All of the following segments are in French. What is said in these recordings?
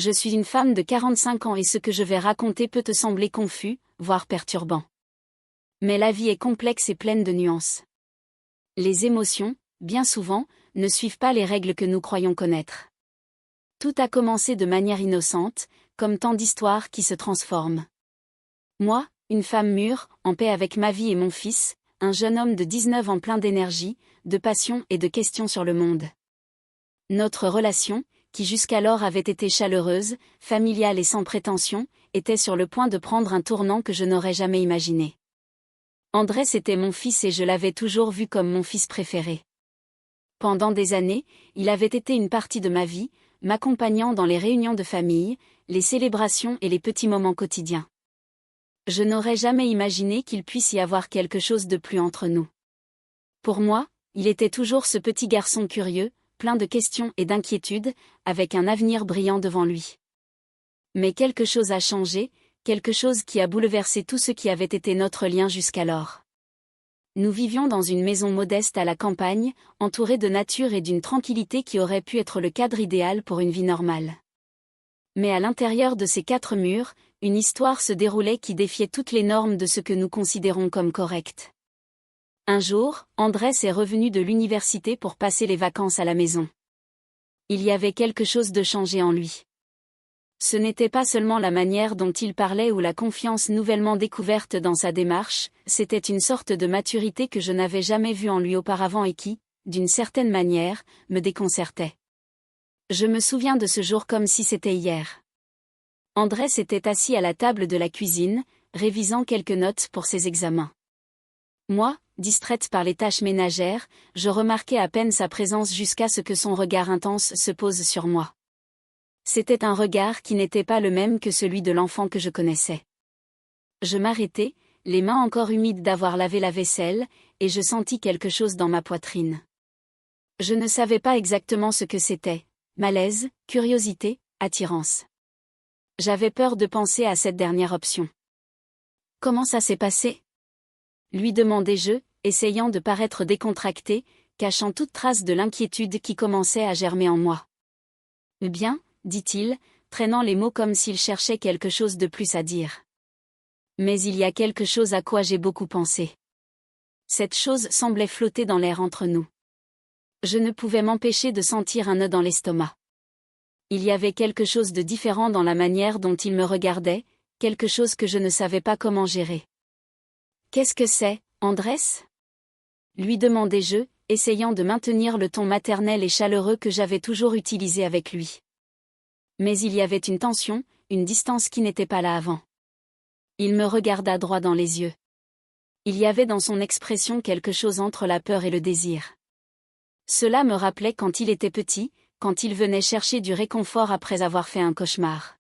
Je suis une femme de 45 ans et ce que je vais raconter peut te sembler confus, voire perturbant. Mais la vie est complexe et pleine de nuances. Les émotions, bien souvent, ne suivent pas les règles que nous croyons connaître. Tout a commencé de manière innocente, comme tant d'histoires qui se transforment. Moi, une femme mûre, en paix avec ma vie et mon fils, un jeune homme de 19 ans plein d'énergie, de passion et de questions sur le monde. Notre relation, qui jusqu'alors avait été chaleureuse, familiale et sans prétention, était sur le point de prendre un tournant que je n'aurais jamais imaginé. Andrés était mon fils et je l'avais toujours vu comme mon fils préféré. Pendant des années, il avait été une partie de ma vie, m'accompagnant dans les réunions de famille, les célébrations et les petits moments quotidiens. Je n'aurais jamais imaginé qu'il puisse y avoir quelque chose de plus entre nous. Pour moi, il était toujours ce petit garçon curieux, plein de questions et d'inquiétudes, avec un avenir brillant devant lui. Mais quelque chose a changé, quelque chose qui a bouleversé tout ce qui avait été notre lien jusqu'alors. Nous vivions dans une maison modeste à la campagne, entourée de nature et d'une tranquillité qui aurait pu être le cadre idéal pour une vie normale. Mais à l'intérieur de ces 4 murs, une histoire se déroulait qui défiait toutes les normes de ce que nous considérons comme correct. Un jour, Andrés est revenu de l'université pour passer les vacances à la maison. Il y avait quelque chose de changé en lui. Ce n'était pas seulement la manière dont il parlait ou la confiance nouvellement découverte dans sa démarche, c'était une sorte de maturité que je n'avais jamais vue en lui auparavant et qui, d'une certaine manière, me déconcertait. Je me souviens de ce jour comme si c'était hier. Andrés était assis à la table de la cuisine, révisant quelques notes pour ses examens. Moi, distraite par les tâches ménagères, je remarquais à peine sa présence jusqu'à ce que son regard intense se pose sur moi. C'était un regard qui n'était pas le même que celui de l'enfant que je connaissais. Je m'arrêtai, les mains encore humides d'avoir lavé la vaisselle, et je sentis quelque chose dans ma poitrine. Je ne savais pas exactement ce que c'était, malaise, curiosité, attirance. J'avais peur de penser à cette dernière option. Comment ça s'est passé ? Lui demandai-je, essayant de paraître décontracté, cachant toute trace de l'inquiétude qui commençait à germer en moi. Bien, dit-il, traînant les mots comme s'il cherchait quelque chose de plus à dire. Mais il y a quelque chose à quoi j'ai beaucoup pensé. Cette chose semblait flotter dans l'air entre nous. Je ne pouvais m'empêcher de sentir un nœud dans l'estomac. Il y avait quelque chose de différent dans la manière dont il me regardait, quelque chose que je ne savais pas comment gérer. « Qu'est-ce que c'est, Andrés ?» lui demandai-je, essayant de maintenir le ton maternel et chaleureux que j'avais toujours utilisé avec lui. Mais il y avait une tension, une distance qui n'était pas là avant. Il me regarda droit dans les yeux. Il y avait dans son expression quelque chose entre la peur et le désir. Cela me rappelait quand il était petit, quand il venait chercher du réconfort après avoir fait un cauchemar.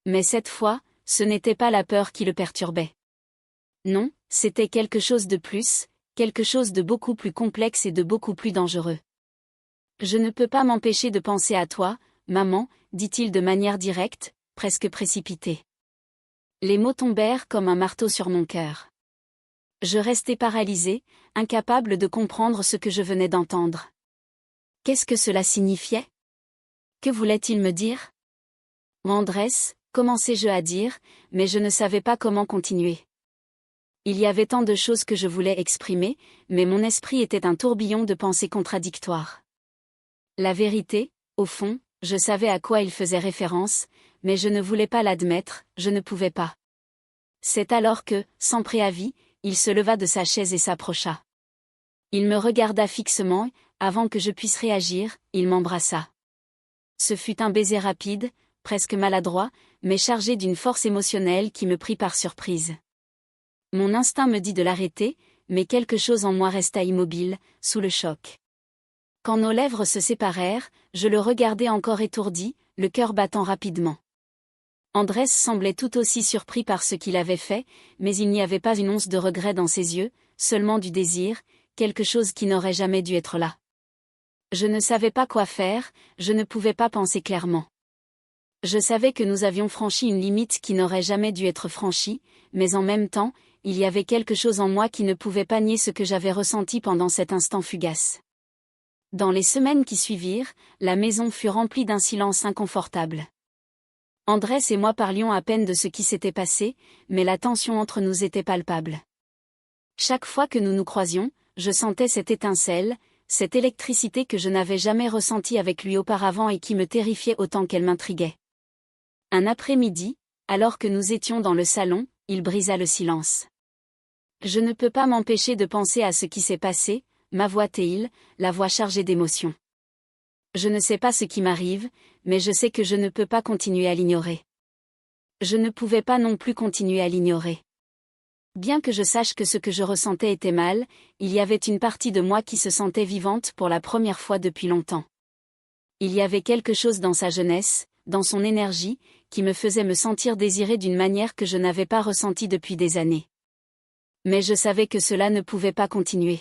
Mais cette fois, ce n'était pas la peur qui le perturbait. Non, c'était quelque chose de plus, quelque chose de beaucoup plus complexe et de beaucoup plus dangereux. « Je ne peux pas m'empêcher de penser à toi, maman, dit-il de manière directe, presque précipitée. Les mots tombèrent comme un marteau sur mon cœur. Je restai paralysée, incapable de comprendre ce que je venais d'entendre. Qu'est-ce que cela signifiait ? Que voulait-il me dire ? Andrés, commençai-je à dire, mais je ne savais pas comment continuer. Il y avait tant de choses que je voulais exprimer, mais mon esprit était un tourbillon de pensées contradictoires. La vérité, au fond, je savais à quoi il faisait référence, mais je ne voulais pas l'admettre, je ne pouvais pas. C'est alors que, sans préavis, il se leva de sa chaise et s'approcha. Il me regarda fixement, avant que je puisse réagir, il m'embrassa. Ce fut un baiser rapide, presque maladroit, mais chargé d'une force émotionnelle qui me prit par surprise. Mon instinct me dit de l'arrêter, mais quelque chose en moi resta immobile, sous le choc. Quand nos lèvres se séparèrent, je le regardai encore étourdi, le cœur battant rapidement. Andrés semblait tout aussi surpris par ce qu'il avait fait, mais il n'y avait pas une once de regret dans ses yeux, seulement du désir, quelque chose qui n'aurait jamais dû être là. Je ne savais pas quoi faire, je ne pouvais pas penser clairement. Je savais que nous avions franchi une limite qui n'aurait jamais dû être franchie, mais en même temps, il y avait quelque chose en moi qui ne pouvait pas nier ce que j'avais ressenti pendant cet instant fugace. Dans les semaines qui suivirent, la maison fut remplie d'un silence inconfortable. Andrés et moi parlions à peine de ce qui s'était passé, mais la tension entre nous était palpable. Chaque fois que nous nous croisions, je sentais cette étincelle, cette électricité que je n'avais jamais ressentie avec lui auparavant et qui me terrifiait autant qu'elle m'intriguait. Un après-midi, alors que nous étions dans le salon, il brisa le silence. Je ne peux pas m'empêcher de penser à ce qui s'est passé, m'avoua-t-il, la voix chargée d'émotion. Je ne sais pas ce qui m'arrive, mais je sais que je ne peux pas continuer à l'ignorer. Je ne pouvais pas non plus continuer à l'ignorer. Bien que je sache que ce que je ressentais était mal, il y avait une partie de moi qui se sentait vivante pour la première fois depuis longtemps. Il y avait quelque chose dans sa jeunesse, dans son énergie, qui me faisait me sentir désirée d'une manière que je n'avais pas ressentie depuis des années. Mais je savais que cela ne pouvait pas continuer.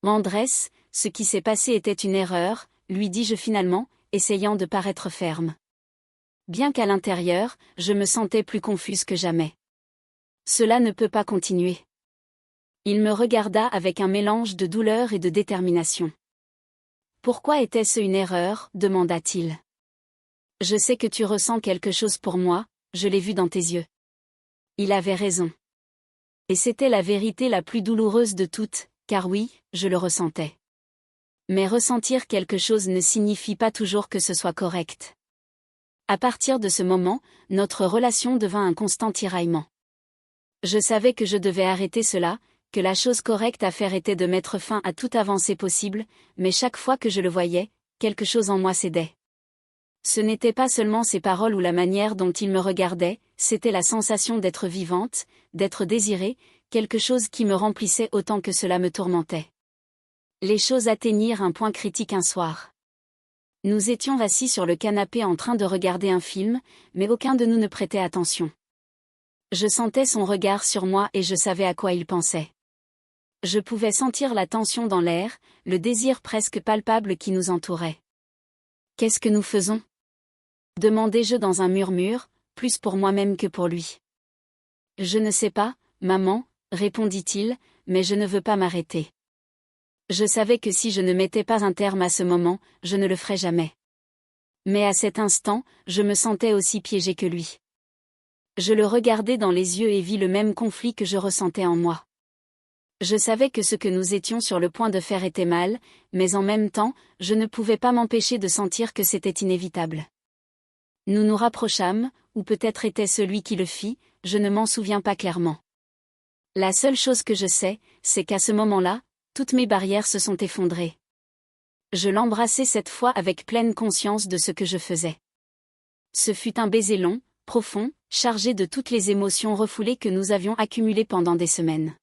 Andrés, ce qui s'est passé était une erreur, lui dis-je finalement, essayant de paraître ferme. Bien qu'à l'intérieur, je me sentais plus confuse que jamais. Cela ne peut pas continuer. Il me regarda avec un mélange de douleur et de détermination. Pourquoi était-ce une erreur, demanda-t-il. Je sais que tu ressens quelque chose pour moi, je l'ai vu dans tes yeux. Il avait raison. Et c'était la vérité la plus douloureuse de toutes, car oui, je le ressentais. Mais ressentir quelque chose ne signifie pas toujours que ce soit correct. À partir de ce moment, notre relation devint un constant tiraillement. Je savais que je devais arrêter cela, que la chose correcte à faire était de mettre fin à toute avancée possible, mais chaque fois que je le voyais, quelque chose en moi cédait. Ce n'était pas seulement ses paroles ou la manière dont il me regardait, c'était la sensation d'être vivante, d'être désirée, quelque chose qui me remplissait autant que cela me tourmentait. Les choses atteignirent un point critique un soir. Nous étions assis sur le canapé en train de regarder un film, mais aucun de nous ne prêtait attention. Je sentais son regard sur moi et je savais à quoi il pensait. Je pouvais sentir la tension dans l'air, le désir presque palpable qui nous entourait. « Qu'est-ce que nous faisons ?» demandai-je dans un murmure, plus pour moi-même que pour lui. « Je ne sais pas, maman, » répondit-il, « mais je ne veux pas m'arrêter. » Je savais que si je ne mettais pas un terme à ce moment, je ne le ferais jamais. Mais à cet instant, je me sentais aussi piégée que lui. Je le regardai dans les yeux et vis le même conflit que je ressentais en moi. Je savais que ce que nous étions sur le point de faire était mal, mais en même temps, je ne pouvais pas m'empêcher de sentir que c'était inévitable. Nous nous rapprochâmes, ou peut-être était celui qui le fit, je ne m'en souviens pas clairement. La seule chose que je sais, c'est qu'à ce moment-là, toutes mes barrières se sont effondrées. Je l'embrassai cette fois avec pleine conscience de ce que je faisais. Ce fut un baiser long, profond, chargé de toutes les émotions refoulées que nous avions accumulées pendant des semaines.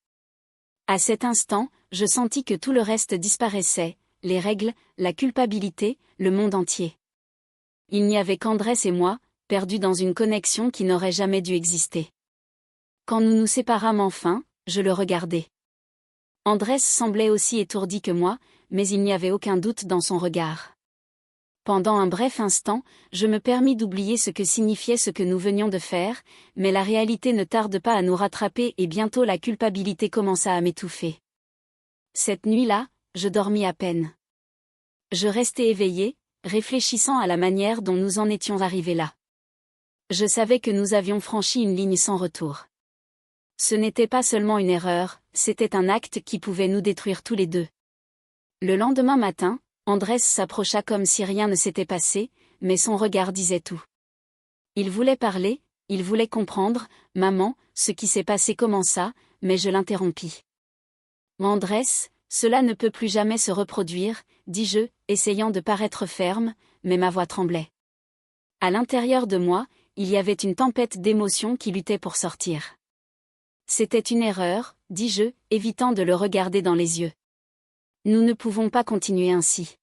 À cet instant, je sentis que tout le reste disparaissait, les règles, la culpabilité, le monde entier. Il n'y avait qu'Andrés et moi, perdus dans une connexion qui n'aurait jamais dû exister. Quand nous nous séparâmes enfin, je le regardai. Andrés semblait aussi étourdi que moi, mais il n'y avait aucun doute dans son regard. Pendant un bref instant, je me permis d'oublier ce que signifiait ce que nous venions de faire, mais la réalité ne tarde pas à nous rattraper et bientôt la culpabilité commença à m'étouffer. Cette nuit-là, je dormis à peine. Je restai éveillée, réfléchissant à la manière dont nous en étions arrivés là. Je savais que nous avions franchi une ligne sans retour. Ce n'était pas seulement une erreur, c'était un acte qui pouvait nous détruire tous les deux. Le lendemain matin, Andrés s'approcha comme si rien ne s'était passé, mais son regard disait tout. Il voulait parler, il voulait comprendre, « Maman, ce qui s'est passé commença », mais je l'interrompis. « Andrés, cela ne peut plus jamais se reproduire », dis-je, essayant de paraître ferme, mais ma voix tremblait. À l'intérieur de moi, il y avait une tempête d'émotions qui luttait pour sortir. C'était une erreur, dis-je, évitant de le regarder dans les yeux. Nous ne pouvons pas continuer ainsi.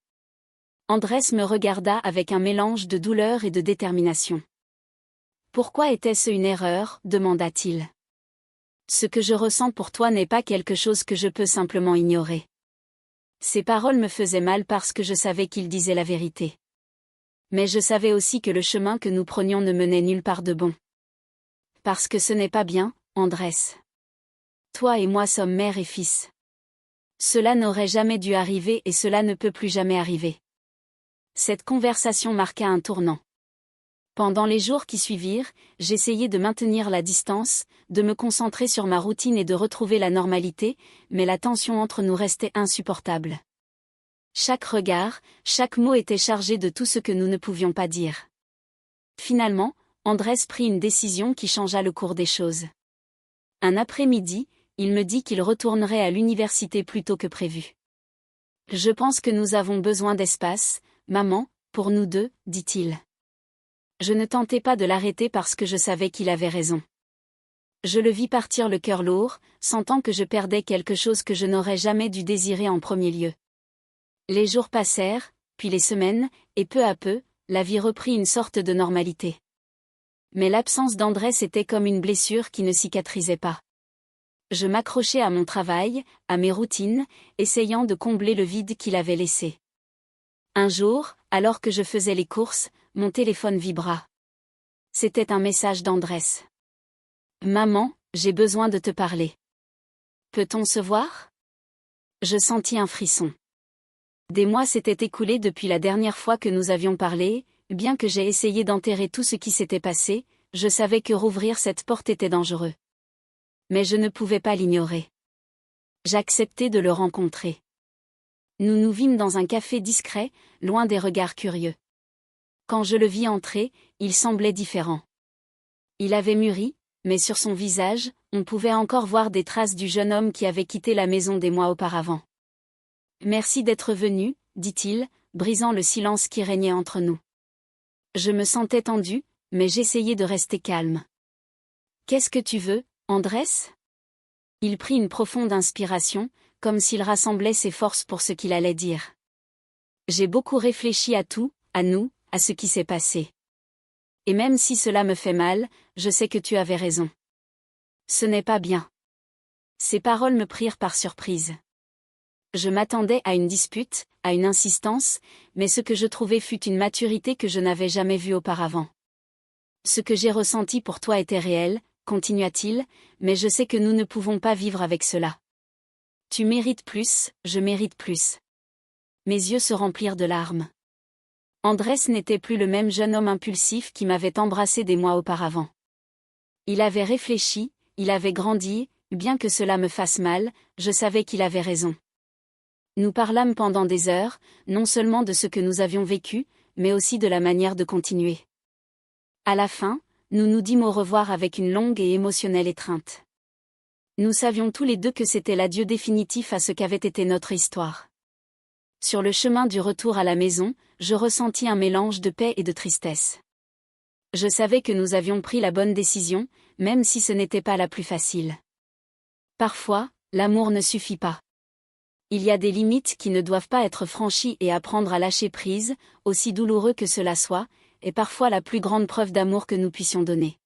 Andrés me regarda avec un mélange de douleur et de détermination. Pourquoi était-ce une erreur, demanda-t-il. Ce que je ressens pour toi n'est pas quelque chose que je peux simplement ignorer. Ces paroles me faisaient mal parce que je savais qu'il disait la vérité. Mais je savais aussi que le chemin que nous prenions ne menait nulle part de bon. Parce que ce n'est pas bien, Andrés. Toi et moi sommes mère et fils. Cela n'aurait jamais dû arriver et cela ne peut plus jamais arriver. Cette conversation marqua un tournant. Pendant les jours qui suivirent, j'essayais de maintenir la distance, de me concentrer sur ma routine et de retrouver la normalité, mais la tension entre nous restait insupportable. Chaque regard, chaque mot était chargé de tout ce que nous ne pouvions pas dire. Finalement, Andrés prit une décision qui changea le cours des choses. Un après-midi, il me dit qu'il retournerait à l'université plus tôt que prévu. « Je pense que nous avons besoin d'espace, maman, pour nous deux, dit-il. » Je ne tentais pas de l'arrêter parce que je savais qu'il avait raison. Je le vis partir le cœur lourd, sentant que je perdais quelque chose que je n'aurais jamais dû désirer en premier lieu. Les jours passèrent, puis les semaines, et peu à peu, la vie reprit une sorte de normalité. Mais l'absence d'Andrés était comme une blessure qui ne cicatrisait pas. Je m'accrochais à mon travail, à mes routines, essayant de combler le vide qu'il avait laissé. Un jour, alors que je faisais les courses, mon téléphone vibra. C'était un message d'Andrés. « Maman, j'ai besoin de te parler. Peut-on se voir ?» Je sentis un frisson. Des mois s'étaient écoulés depuis la dernière fois que nous avions parlé, bien que j'ai essayé d'enterrer tout ce qui s'était passé, je savais que rouvrir cette porte était dangereux. Mais je ne pouvais pas l'ignorer. J'acceptais de le rencontrer. Nous nous vîmes dans un café discret, loin des regards curieux. Quand je le vis entrer, il semblait différent. Il avait mûri, mais sur son visage, on pouvait encore voir des traces du jeune homme qui avait quitté la maison des mois auparavant. « Merci d'être venu, » dit-il, brisant le silence qui régnait entre nous. Je me sentais tendue, mais j'essayais de rester calme. « Qu'est-ce que tu veux, Andrés ?» Il prit une profonde inspiration, comme s'il rassemblait ses forces pour ce qu'il allait dire. « J'ai beaucoup réfléchi à tout, à nous, à ce qui s'est passé. Et même si cela me fait mal, je sais que tu avais raison. Ce n'est pas bien. » Ces paroles me prirent par surprise. Je m'attendais à une dispute, à une insistance, mais ce que je trouvais fut une maturité que je n'avais jamais vue auparavant. « Ce que j'ai ressenti pour toi était réel, » continua-t-il, « mais je sais que nous ne pouvons pas vivre avec cela. Tu mérites plus, je mérite plus. » Mes yeux se remplirent de larmes. Andrés n'était plus le même jeune homme impulsif qui m'avait embrassé des mois auparavant. Il avait réfléchi, il avait grandi, bien que cela me fasse mal, je savais qu'il avait raison. Nous parlâmes pendant des heures, non seulement de ce que nous avions vécu, mais aussi de la manière de continuer. À la fin, nous nous dîmes au revoir avec une longue et émotionnelle étreinte. Nous savions tous les deux que c'était l'adieu définitif à ce qu'avait été notre histoire. Sur le chemin du retour à la maison, je ressentis un mélange de paix et de tristesse. Je savais que nous avions pris la bonne décision, même si ce n'était pas la plus facile. Parfois, l'amour ne suffit pas. Il y a des limites qui ne doivent pas être franchies et apprendre à lâcher prise, aussi douloureux que cela soit, est parfois la plus grande preuve d'amour que nous puissions donner.